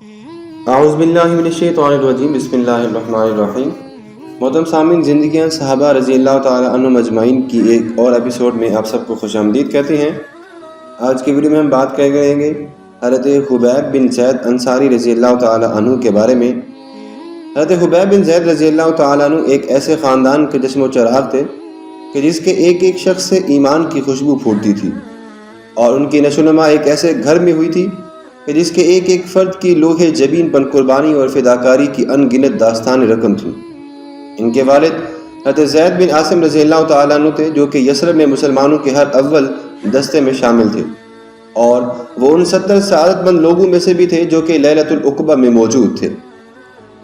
اعوذ باللہ من الشیطان الرجیم، بسم اللہ الرحمن الرحیم۔ محترم سامعین، زندگیاں صحابہ رضی اللہ تعالی عنہم اجمعین کی ایک اور ایپیسوڈ میں آپ سب کو خوش آمدید کہتے ہیں۔ آج کی ویڈیو میں ہم بات کریں گے حضرت خبیب بن زید انصاری رضی اللہ تعالی عنہ کے بارے میں۔ حضرت خبیب بن زید رضی اللہ تعالی عنہ ایک ایسے خاندان کے جسم و چراغ تھے کہ جس کے ایک ایک شخص سے ایمان کی خوشبو پھوٹتی تھی، اور ان کی نشو و نما ایک ایسے گھر میں ہوئی تھی کہ جس کے ایک ایک فرد کی لوح جبین پر قربانی اور فداکاری کی ان گنت داستان رقم تھی۔ ان کے والد حضرت زید بن عاصم رضی اللہ تعالیٰ عنہ تھے، جو کہ یثرب میں مسلمانوں کے ہر اول دستے میں شامل تھے، اور وہ ان 70 سعادت مند لوگوں میں سے بھی تھے جو کہ لیلۃ العقبہ میں موجود تھے،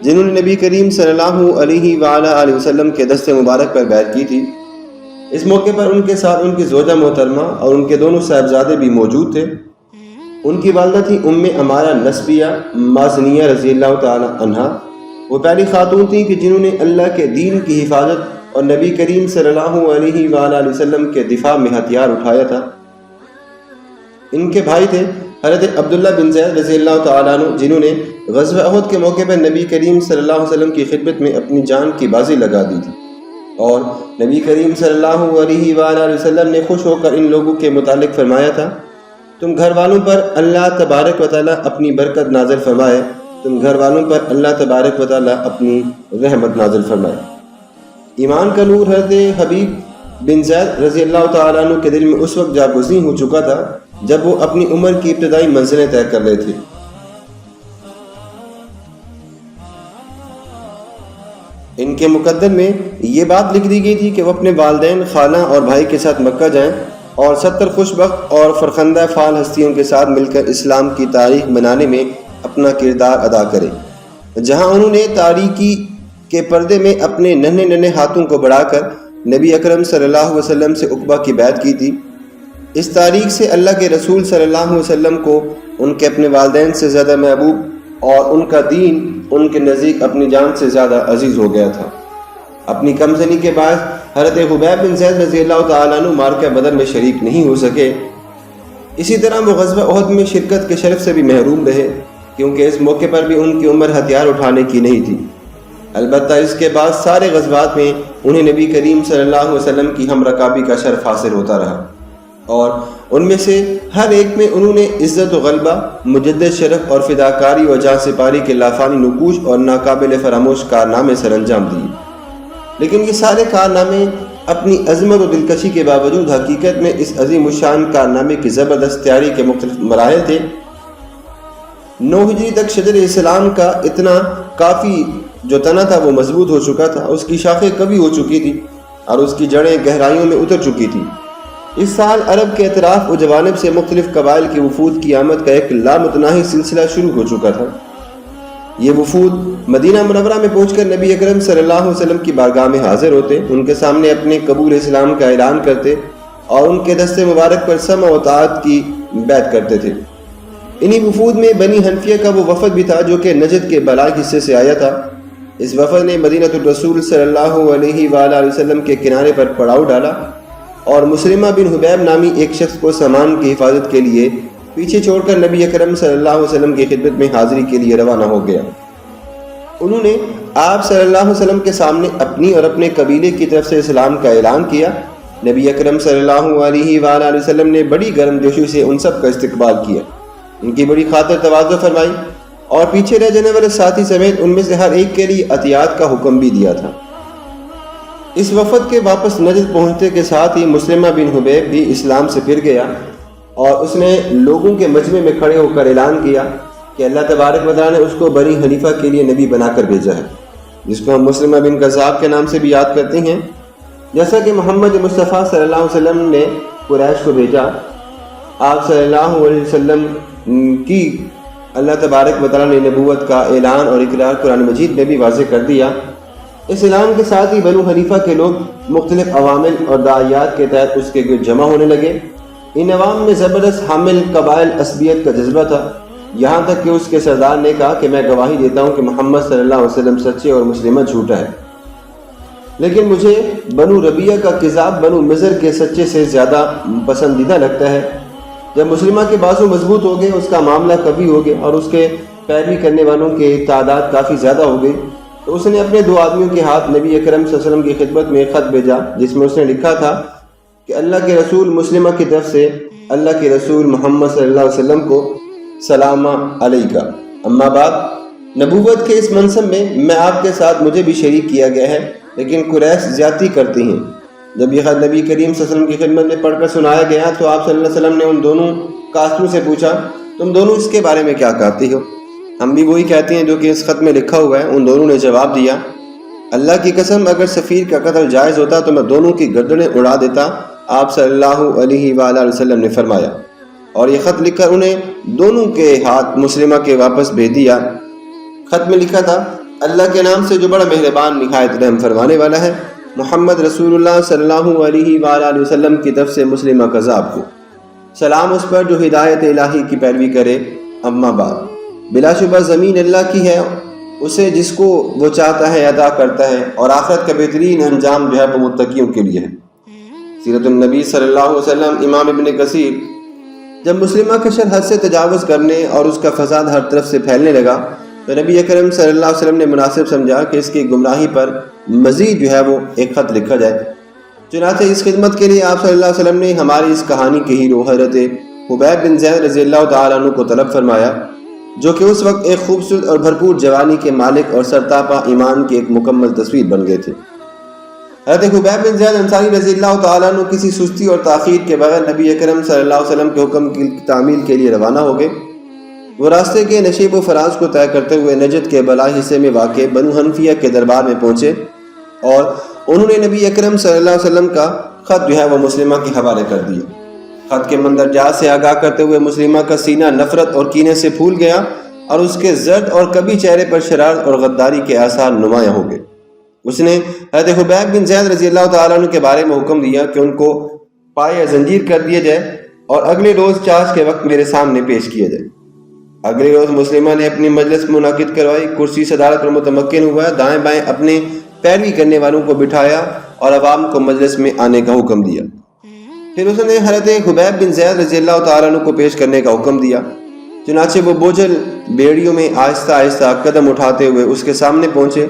جنہوں نے نبی کریم صلی اللہ علیہ وآلہ وسلم کے دست مبارک پر بیعت کی تھی۔ اس موقع پر ان کے ساتھ ان کی زوجہ محترمہ اور ان کے دونوں صاحبزادے بھی موجود تھے۔ ان کی والدہ تھی ام عمارہ نسبیہ مازنیہ رضی اللہ تعالی عنہا۔ وہ پہلی خاتون تھیں کہ جنہوں نے اللہ کے دین کی حفاظت اور نبی کریم صلی اللہ علیہ وآلہ وسلم کے دفاع میں ہتھیار اٹھایا تھا۔ ان کے بھائی تھے حضرت عبداللہ بن زید رضی اللہ تعالیٰ عنہ، جنہوں نے غزوہ احد کے موقع پر نبی کریم صلی اللہ علیہ وسلم کی خدمت میں اپنی جان کی بازی لگا دی تھی، اور نبی کریم صلی اللہ علیہ وآلہ وسلم نے خوش ہو کر ان لوگوں کے متعلق فرمایا تھا، تم گھر والوں پر اللہ تبارک و تعالیٰ اپنی برکت نازل فرمائے، تم گھر والوں پر اللہ تبارک و تعالیٰ اپنی رحمت نازل فرمائے۔ ایمان کا نور حضرت حبیب بن زید رضی اللہ تعالیٰ عنہ کے دل میں اس وقت جاگزین ہو چکا تھا جب وہ اپنی عمر کی ابتدائی منزلیں طے کر رہے تھے۔ ان کے مقدر میں یہ بات لکھ دی گئی تھی کہ وہ اپنے والدین، خالہ اور بھائی کے ساتھ مکہ جائیں اور 70 خوش بخت اور فرخندہ فعال ہستیوں کے ساتھ مل کر اسلام کی تاریخ بنانے میں اپنا کردار ادا کریں، جہاں انہوں نے تاریکی کے پردے میں اپنے ننھے ننھے ہاتھوں کو بڑھا کر نبی اکرم صلی اللہ علیہ وسلم سے عقبہ کی بیعت کی تھی۔ اس تاریخ سے اللہ کے رسول صلی اللہ علیہ وسلم کو ان کے اپنے والدین سے زیادہ محبوب اور ان کا دین ان کے نزدیک اپنی جان سے زیادہ عزیز ہو گیا تھا۔ اپنی کم سنی کے باعث حضرت خبیب بن زید رضی اللہ تعالیٰ عنہ معرکہ بدر میں شریک نہیں ہو سکے۔ اسی طرح وہ غزوہ احد میں شرکت کے شرف سے بھی محروم رہے، کیونکہ اس موقع پر بھی ان کی عمر ہتھیار اٹھانے کی نہیں تھی۔ البتہ اس کے بعد سارے غزوات میں انہیں نبی کریم صلی اللہ علیہ وسلم کی ہم رکابی کا شرف حاصل ہوتا رہا، اور ان میں سے ہر ایک میں انہوں نے عزت و غلبہ، مجدد شرف اور فداکاری و جاں سپاری کے لافانی نقوش اور ناقابل فراموش کارنامے سر انجام دیے۔ لیکن یہ سارے کارنامے اپنی عظمت و دلکشی کے باوجود حقیقت میں اس عظیم الشان کارنامے کی زبردست تیاری کے مختلف مراحل تھے۔ 9 ہجری تک شجر اسلام کا اتنا کافی جو تنا تھا وہ مضبوط ہو چکا تھا، اس کی شاخیں قوی ہو چکی تھی اور اس کی جڑیں گہرائیوں میں اتر چکی تھی۔ اس سال عرب کے اطراف و جوانب سے مختلف قبائل کی وفود کی آمد کا ایک لامتناہی سلسلہ شروع ہو چکا تھا۔ یہ وفود مدینہ منورہ میں پہنچ کر نبی اکرم صلی اللہ علیہ وسلم کی بارگاہ میں حاضر ہوتے، ان کے سامنے اپنے قبول اسلام کا اعلان کرتے اور ان کے دست مبارک پر سمع و طاعت کی بیعت کرتے تھے۔ انہی وفود میں بنی حنفیہ کا وہ وفد بھی تھا جو کہ نجد کے بالائی حصے سے آیا تھا۔ اس وفد نے مدینہ الرسول صلی اللہ علیہ وآلہ وسلم کے کنارے پر پڑاؤ ڈالا اور مسلمہ بن حبیب نامی ایک شخص کو سامان کی حفاظت کے لیے پیچھے چھوڑ کر نبی اکرم صلی اللہ علیہ وسلم کی خدمت میں حاضری کے لیے روانہ ہو گیا۔ انہوں نے آپ صلی اللہ علیہ وسلم کے سامنے اپنی اور اپنے قبیلے کی طرف سے اسلام کا اعلان کیا۔ نبی اکرم صلی اللہ علیہ وآلہ وسلم نے بڑی گرم جوشی سے ان سب کا استقبال کیا، ان کی بڑی خاطر تواضع فرمائی اور پیچھے رہ جانے والے ساتھی سمیت ان میں سے ہر ایک کے لیے عطیات کا حکم بھی دیا تھا۔ اس وفد کے واپس نجد پہنچنے کے ساتھ ہی مسلمہ بن حبیب بھی اسلام سے پھر گیا، اور اس نے لوگوں کے مجمع میں کھڑے ہو کر اعلان کیا کہ اللہ تبارک و تعالیٰ نے اس کو بنی حنیفہ کے لیے نبی بنا کر بھیجا ہے، جس کو ہم مسلمہ بن کذاب کے نام سے بھی یاد کرتے ہیں۔ جیسا کہ محمد مصطفیٰ صلی اللہ علیہ وسلم نے قریش کو بھیجا، آپ صلی اللہ علیہ وسلم کی اللہ تبارک و تعالیٰ نے نبوت کا اعلان اور اقرار قرآن مجید میں بھی واضح کر دیا۔ اس اعلان کے ساتھ ہی بنو حنیفہ کے لوگ مختلف عوامل اور داعیات کے تحت اس کے گرد جمع ہونے لگے۔ ان عوام میں زبردست حامل قبائل عصبیت کا جذبہ تھا، یہاں تک کہ اس کے سردار نے کہا کہ میں گواہی دیتا ہوں کہ محمد صلی اللہ علیہ وسلم سچے اور مسلمہ جھوٹا ہے، لیکن مجھے بنو ربیہ کا کذاب بنو مضر کے سچے سے زیادہ پسندیدہ لگتا ہے۔ جب مسلمہ کے بازو مضبوط ہو گئے، اس کا معاملہ قوی ہو گیا اور اس کے پیروی کرنے والوں کی تعداد کافی زیادہ ہو گئی تو اس نے اپنے 2 آدمیوں کے ہاتھ نبی اکرم صلی اللہ علیہ وسلم کی خدمت میں ایک خط بھیجا، جس میں اس نے لکھا تھا کہ اللہ کے رسول مسلمہ کی طرف سے اللہ کے رسول محمد صلی اللہ علیہ وسلم کو سلام علیکہ، اما بعد، نبوت کے اس منصب میں آپ کے ساتھ مجھے بھی شریک کیا گیا ہے، لیکن قریش زیادتی کرتی ہیں۔ جب یہ خط نبی کریم صلی اللہ علیہ وسلم کی خدمت میں پڑھ کر سنایا گیا تو آپ صلی اللہ علیہ وسلم نے ان دونوں کاسبوں سے پوچھا، تم دونوں اس کے بارے میں کیا کہتے ہو؟ ہم بھی وہی کہتے ہیں جو کہ اس خط میں لکھا ہوا ہے۔ ان دونوں نے جواب دیا، اللہ کی قسم، اگر سفیر کا قتل جائز ہوتا تو میں دونوں کی گردنیں اڑا دیتا۔ آپ صلی اللہ علیہ وآلہ وسلم نے فرمایا، اور یہ خط لکھ کر انہیں دونوں کے ہاتھ مسلمہ کے واپس بھیج دیا۔ خط میں لکھا تھا، اللہ کے نام سے جو بڑا مہربان نہایت رحم فرمانے والا ہے، محمد رسول اللہ صلی اللہ علیہ وآلہ وسلم کی طرف سے مسلمہ کذاب کو سلام، اس پر جو ہدایت الہی کی پیروی کرے، اما بعد، بلا شبہ زمین اللہ کی ہے، اسے جس کو وہ چاہتا ہے عطا کرتا ہے، اور آخرت کا بہترین انجام جو ہے وہ متقیوں کے لیے ہے۔ سیرت النبی صلی اللہ علیہ وسلم۔ امام ابن کثیر، جب مسلمہ کا شر حد سے تجاوز کرنے اور اس کا فساد ہر طرف سے پھیلنے لگا تو نبی اکرم صلی اللہ علیہ وسلم نے مناسب سمجھا کہ اس کی گمراہی پر مزید جو ہے وہ ایک خط لکھا جائے۔ چنانچہ اس خدمت کے لیے آپ صلی اللہ علیہ وسلم نے ہماری اس کہانی کے ہیرو حضرت حبیب بن زید رضی اللہ تعالیٰ عنہ کو طلب فرمایا، جو کہ اس وقت ایک خوبصورت اور بھرپور جوانی کے مالک اور سرتاپا ایمان کی ایک مکمل تصویر بن گئے تھے۔ حضرت حبیب بن زید انصاری رضی اللہ تعالیٰ عنہ کسی سستی اور تاخیر کے بغیر نبی اکرم صلی اللہ علیہ وسلم کے حکم کی تعمیل کے لیے روانہ ہو گئے۔ وہ راستے کے نشیب و فراز کو طے کرتے ہوئے نجد کے بالائی حصے میں واقع بنو حنفیہ کے دربار میں پہنچے، اور انہوں نے نبی اکرم صلی اللہ علیہ وسلم کا خط جو ہے وہ مسلمہ کے حوالے کر دیا۔ خط کے مندرجات سے آگاہ کرتے ہوئے مسلمہ کا سینہ نفرت اور کینے سے پھول گیا، اور اس کے زرد اور کبھی چہرے پر شرارت اور غداری کے آثار نمایاں ہو گئے۔ اس نے حضرت حبیب بن زید رضی اللہ تعالیٰ عنہ کے بارے میں حکم دیا کہ ان کو پائے زنجیر کر دیا جائے اور اگلے روز چاش کے وقت میرے سامنے پیش کیا جائے۔ اگلے روز مسلمہ نے اپنی مجلس منعقد کروائی، کرسی صدارت پر متمکن ہوا، دائیں بائیں اپنے پیروی کرنے والوں کو بٹھایا اور عوام کو مجلس میں آنے کا حکم دیا۔ پھر اس نے حضرت حبیب بن زید رضی اللہ تعالیٰ عنہ کو پیش کرنے کا حکم دیا۔ چنانچہ وہ بوجھل بیڑیوں میں آہستہ آہستہ قدم اٹھاتے ہوئے اس کے سامنے پہنچے،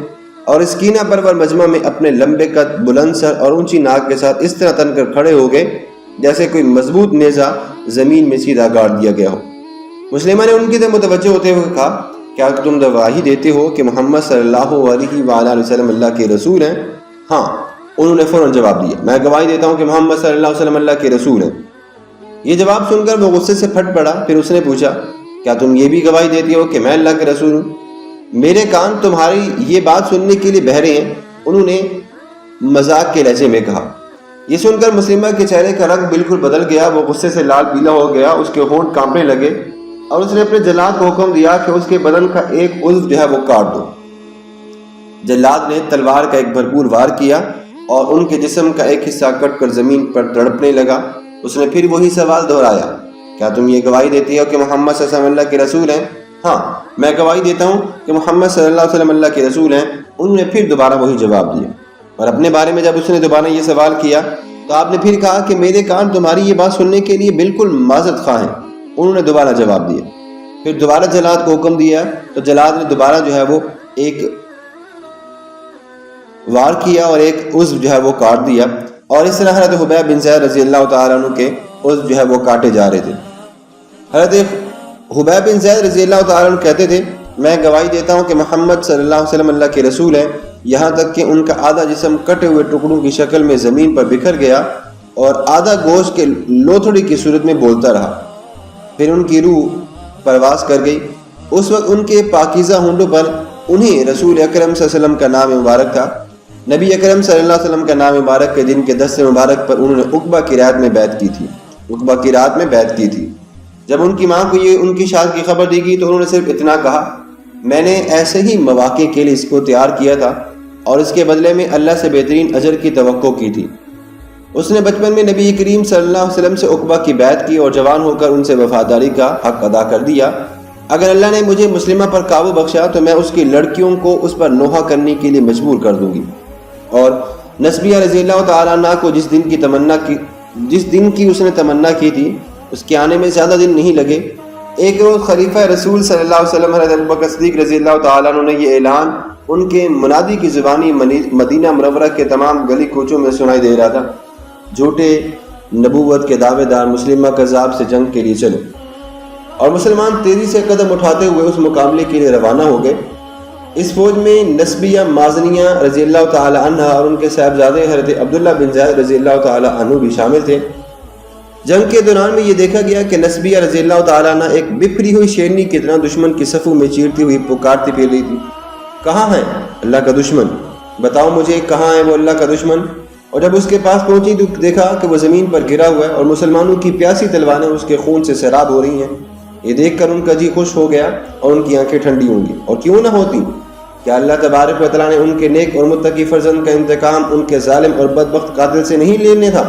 اور اس کینہ پرور مجمع میں اپنے لمبے قد، بلند سر اور اونچی ناک کے ساتھ اس طرح تن کر کھڑے ہو گئے جیسے کوئی مضبوط نیزہ زمین میں سیدھا گاڑ دیا گیا ہو۔ مسلمہ نے ان کی طرف متوجہ ہوتے ہوئے کہا، کیا تم گواہی دیتے ہو کہ محمد صلی اللہ علیہ وآلہ وسلم اللہ کے رسول ہیں؟ ہاں، انہوں نے فوراً جواب دیا، میں گواہی دیتا ہوں کہ محمد صلی اللہ علیہ وسلم اللہ کے رسول ہیں۔ یہ جواب سن کر وہ غصے سے پھٹ پڑا۔ پھر اس نے پوچھا، کیا تم یہ بھی گواہی دیتی ہو کہ میں اللہ کے رسول ہوں؟ میرے کان تمہاری یہ بات سننے کے لیے بہرے ہیں، انہوں نے مذاق کے لہجے میں کہا۔ یہ سن کر مسلمہ کے چہرے کا رنگ بالکل بدل گیا، وہ غصے سے لال پیلا ہو گیا، اس کے ہونٹ کانپنے لگے، اور اس نے اپنے جلاد کو حکم دیا کہ اس کے بدن کا ایک عضو جو ہے وہ کاٹ دو۔ جلاد نے تلوار کا ایک بھرپور وار کیا اور ان کے جسم کا ایک حصہ کٹ کر زمین پر تڑپنے لگا۔ اس نے پھر وہی سوال دہرایا، کیا تم یہ گواہی دیتی ہو کہ محمد صلی اللہ علیہ وسلم اللہ کے رسول ہیں؟ ہاں، میں گواہی دیتا ہوں کہ محمد صلی اللہ علیہ وسلم اللہ کے رسول ہیں۔ انہوں نے پھر دوبارہ وہی جواب دیا، اور اپنے بارے میں جب اس نے دوبارہ یہ سوال کیا تو آپ نے پھر کہا کہ میرے کان تمہاری یہ بات سننے کے لیے بالکل معذرت خواہ ہیں۔ انہوں نے دوبارہ جواب دیا۔ پھر دوبارہ جلاد کو حکم دیا تو جلاد نے دوبارہ جو ہے وہ ایک وار کیا اور ایک عضو جو ہے وہ کاٹ دیا، اور اس طرح حضرت حبیب بن زید رضی اللہ تعالیٰ عنہ کے عضو جو ہے وہ کاٹے جا رہے تھے۔ حضرت حبیب بن زید رضی اللہ تعالیٰ عنہ کہتے تھے، میں گواہی دیتا ہوں کہ محمد صلی اللہ علیہ وسلم اللہ کے رسول ہیں، یہاں تک کہ ان کا آدھا جسم کٹے ہوئے ٹکڑوں کی شکل میں زمین پر بکھر گیا اور آدھا گوشت کے لوتھڑی کی صورت میں بولتا رہا۔ پھر ان کی روح پرواز کر گئی۔ اس وقت ان کے پاکیزہ ہونٹوں پر انہیں رسول اکرم صلی اللہ علیہ وسلم کا نام مبارک تھا۔ نبی اکرم صلی اللہ علیہ وسلم کا نام مبارک کے دن کے دست مبارک پر انہوں نے عقبہ کی رات میں بیعت کی تھی۔ جب ان کی ماں کو یہ ان کی شاد کی خبر دی گئی تو انہوں نے صرف اتنا کہا، میں نے ایسے ہی مواقع کے لیے اس کو تیار کیا تھا اور اس کے بدلے میں اللہ سے بہترین اجر کی توقع کی تھی۔ اس نے بچپن میں نبی کریم صلی اللہ علیہ وسلم سے عقبہ کی بیعت کی اور جوان ہو کر ان سے وفاداری کا حق ادا کر دیا۔ اگر اللہ نے مجھے مسلمہ پر قابو بخشا تو میں اس کی لڑکیوں کو اس پر نوحہ کرنے کے لیے مجبور کر دوں گی۔ اور نسبیہ رضی اللہ تعالیٰ عنہ کو جس دن کی اس نے تمنا کی تھی، اس کے آنے میں زیادہ دن نہیں لگے ایک روز خلیفہ رسول صلی اللہ علیہ وسلم حضرت ابوبکر صدیق رضی اللہ تعالیٰ عنہ نے یہ اعلان ان کے منادی کی زبانی مدینہ منورہ کے تمام گلی کوچوں میں سنائی دے رہا تھا: جھوٹے نبوت کے دعوے دار مسلمہ کذاب سے جنگ کے لیے چلو۔ اور مسلمان تیزی سے قدم اٹھاتے ہوئے اس مقابلے کے لیے روانہ ہو گئے۔ اس فوج میں نسبیہ مازنیہ رضی اللہ تعالی عنہ اور ان کے صاحبزادے حضرت عبداللہ بن زید رضی اللہ تعالی عنہ بھی شامل تھے۔ جنگ کے دوران میں یہ دیکھا گیا کہ نسبیہ رضی اللہ تعالی عنہ ایک بپھری ہوئی شیرنی کی طرح دشمن کی صفوں میں چیرتی ہوئی پکارتی پھر رہی تھی: کہاں ہے اللہ کا دشمن؟ بتاؤ مجھے کہاں ہے وہ اللہ کا دشمن؟ اور جب اس کے پاس پہنچی تو دیکھا کہ وہ زمین پر گرا ہوا ہے اور مسلمانوں کی پیاسی تلواریں اس کے خون سے سیراب ہو رہی ہیں۔ یہ دیکھ کر ان کا جی خوش ہو گیا اور ان کی آنکھیں ٹھنڈی ہوں گی۔ اور کیوں نہ ہوتی؟ کیا اللہ تبارک و تعالیٰ نے ان کے نیک اور متقی فرزند کا انتقام ان کے ظالم اور بدبخت قاتل سے نہیں لینے تھا؟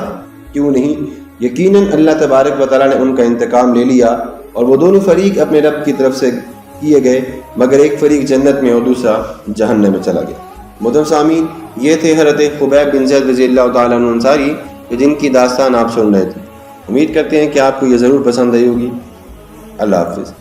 کیوں نہیں؟ یقیناً اللہ تبارک و تعالیٰ نے ان کا انتقام لے لیا، اور وہ دونوں فریق اپنے رب کی طرف سے کیے گئے، مگر ایک فریق جنت میں اور دوسرا جہنم میں چلا گیا۔ محترم سامعین، یہ تھے حضرت خبیب بن زید رضی اللہ تعالیٰ عنہ انصاری، جن کی داستان آپ سن رہے تھے۔ امید کرتے ہیں کہ آپ کو یہ ضرور پسند آئی ہوگی۔ اللہ حافظ۔